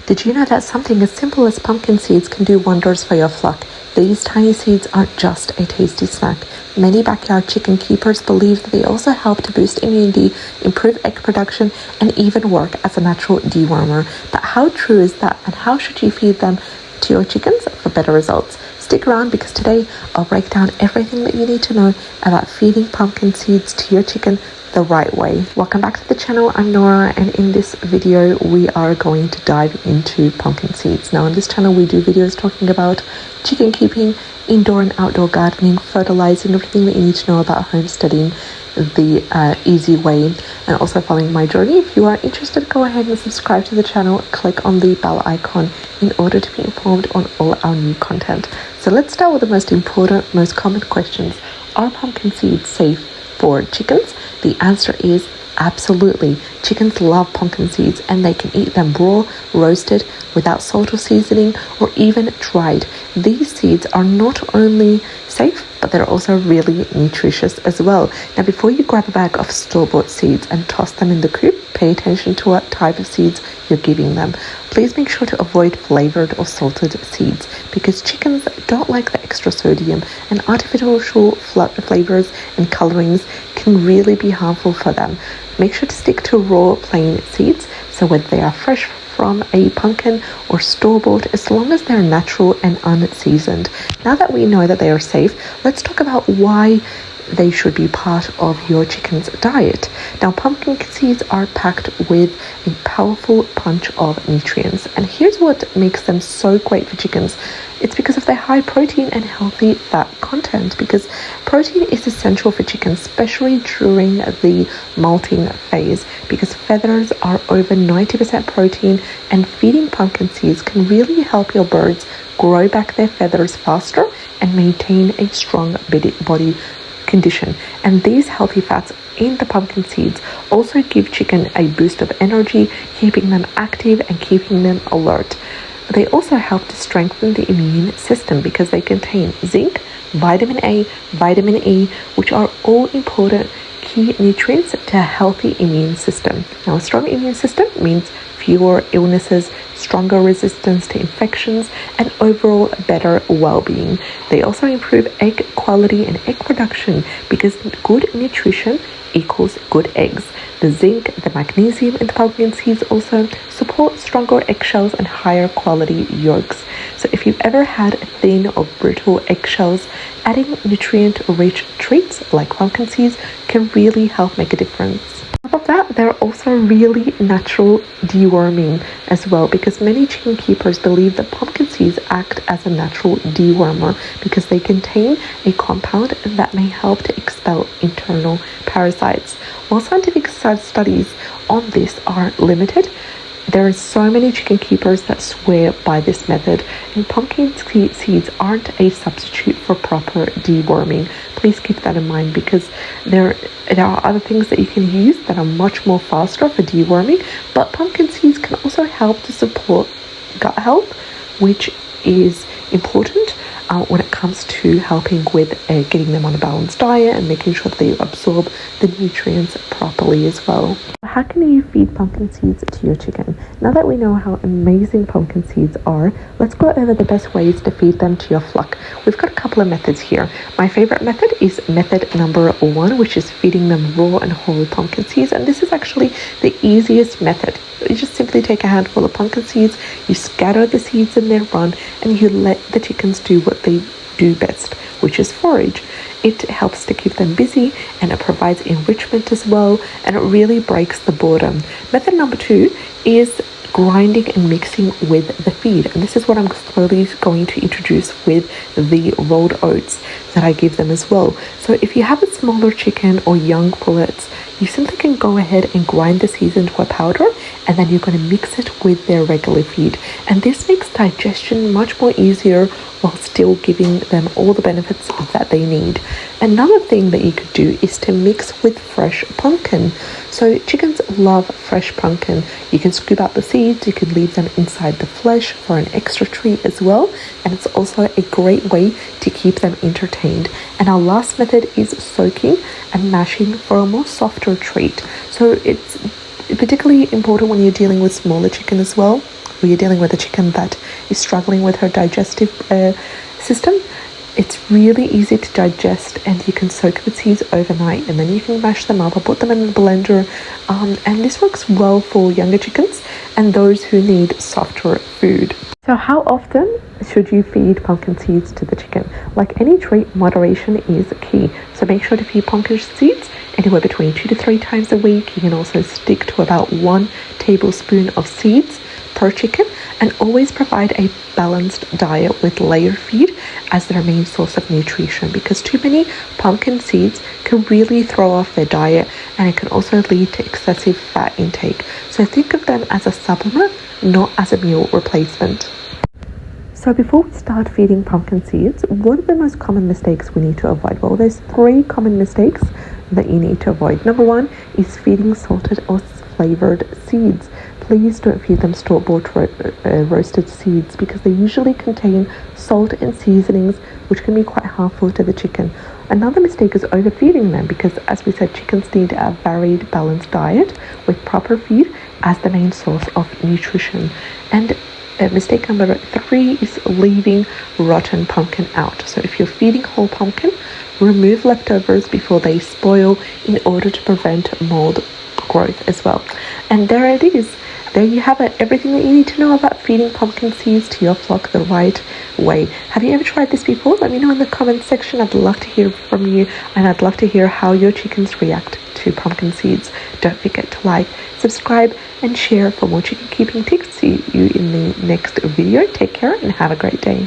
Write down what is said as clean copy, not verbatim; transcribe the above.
Did you know that something as simple as pumpkin seeds can do wonders for your flock? These tiny seeds aren't just a tasty snack. Many backyard chicken keepers believe that they also help to boost immunity, improve egg production, and even work as a natural dewormer. But how true is that, and how should you feed them to your chickens for better results? Stick around, because today I'll break down everything that you need to know about feeding pumpkin seeds to your chicken the right way. Welcome back to the channel. I'm Nora, and in this video we are going to dive into pumpkin seeds. Now on this channel we do videos talking about chicken keeping, indoor and outdoor gardening, fertilizing, everything that you need to know about homesteading the easy way, and also following my journey. If you are interested, go ahead and subscribe to the channel, click on the bell icon in order to be informed on all our new content. So let's start with the most important, most common questions. Are pumpkin seeds safe for chickens? The answer is absolutely. Chickens love pumpkin seeds, and they can eat them raw, roasted, without salt or seasoning, or even dried. These seeds are not only safe, but they're also really nutritious as well. Now, before you grab a bag of store-bought seeds and toss them in the coop, pay attention to what type of seeds you're giving them. Please make sure to avoid flavored or salted seeds, because chickens don't like the extra sodium, and artificial flavors and colorings can really be harmful for them. Make sure to stick to raw, plain seeds, so whether they are fresh from a pumpkin or store-bought, as long as they're natural and unseasoned. Now that we know that they are safe, let's talk about why they should be part of your chicken's diet. Now, pumpkin seeds are packed with a powerful punch of nutrients, and here's what makes them so great for chickens. It's because of their high protein and healthy fat content, because protein is essential for chickens, especially during the molting phase, because feathers are over 90% protein, and feeding pumpkin seeds can really help your birds grow back their feathers faster and maintain a strong body condition. And these healthy fats in the pumpkin seeds also give chicken a boost of energy, keeping them active and keeping them alert. They also help to strengthen the immune system, because they contain zinc, vitamin A, vitamin E, which are all important key nutrients to a healthy immune system. Now, a strong immune system means fewer illnesses, stronger resistance to infections, and overall better well-being. They also improve egg quality and egg production, because good nutrition equals good eggs. The zinc, the magnesium in the pumpkin seeds also support stronger eggshells and higher quality yolks. So if you've ever had thin or brittle eggshells, adding nutrient-rich treats like pumpkin seeds can really help make a difference. On top of that, they're also really natural deworming as well, because many chicken keepers believe that pumpkin seeds act as a natural dewormer, because they contain a compound that may help to expel internal parasites. While scientific studies on this are limited, there are so many chicken keepers that swear by this method, and pumpkin seeds aren't a substitute for proper deworming. Please keep that in mind, because there are other things that you can use that are much more faster for deworming, but pumpkin seeds can also help to support gut health, which is important when it comes to helping with getting them on a balanced diet and making sure that they absorb the nutrients properly as well. How can you feed pumpkin seeds to your chicken? Now that we know how amazing pumpkin seeds are, let's go over the best ways to feed them to your flock. We've got a couple of methods here. My favorite method is method number 1, which is feeding them raw and whole pumpkin seeds, and this is actually the easiest method. You just simply take a handful of pumpkin seeds, you scatter the seeds in their run, and you let the chickens do what they do best, which is forage. It helps to keep them busy, and it provides enrichment as well, and it really breaks the boredom. Method number 2 is grinding and mixing with the feed, and this is what I'm slowly going to introduce with the rolled oats that I give them as well. So if you have a smaller chicken or young pullets, you simply can go ahead and grind the seeds into a powder, and then you're going to mix it with their regular feed, and this makes digestion much more easier while still giving them all the benefits that they need. Another thing that you could do is to mix with fresh pumpkin. So chickens love fresh pumpkin. You can scoop out the seeds, you can leave them inside the flesh for an extra treat as well, and it's also a great way to keep them entertained. And our last method is soaking and mashing for a more softer treat. So it's particularly important when you're dealing with smaller chicken as well. or you're dealing with a chicken that is struggling with her digestive system, it's really easy to digest, and you can soak the seeds overnight and then you can mash them up or put them in a blender. And this works well for younger chickens and those who need softer food. So how often should you feed pumpkin seeds to the chicken? Like any treat, moderation is key. So make sure to feed pumpkin seeds anywhere between 2 to 3 times a week. You can also stick to about 1 tablespoon of seeds per chicken, and always provide a balanced diet with layer feed as their main source of nutrition, because too many pumpkin seeds can really throw off their diet, and it can also lead to excessive fat intake. So think of them as a supplement, not as a meal replacement. So before we start feeding pumpkin seeds, what are the most common mistakes we need to avoid? Well, there's 3 common mistakes that you need to avoid. Number 1 is feeding salted or flavored seeds. Please don't feed them store-bought roasted seeds, because they usually contain salt and seasonings, which can be quite harmful to the chicken. Another mistake is overfeeding them, because as we said, chickens need a varied, balanced diet with proper feed as the main source of nutrition. And mistake number 3 is leaving rotten pumpkin out. So if you're feeding whole pumpkin, remove leftovers before they spoil in order to prevent mold growth as well. And there it is. There you have it, everything that you need to know about feeding pumpkin seeds to your flock the right way. Have you ever tried this before? Let me know in the comments section. I'd love to hear from you, and I'd love to hear how your chickens react to pumpkin seeds. Don't forget to like, subscribe, and share for more chicken keeping tips. See you in the next video. Take care and have a great day.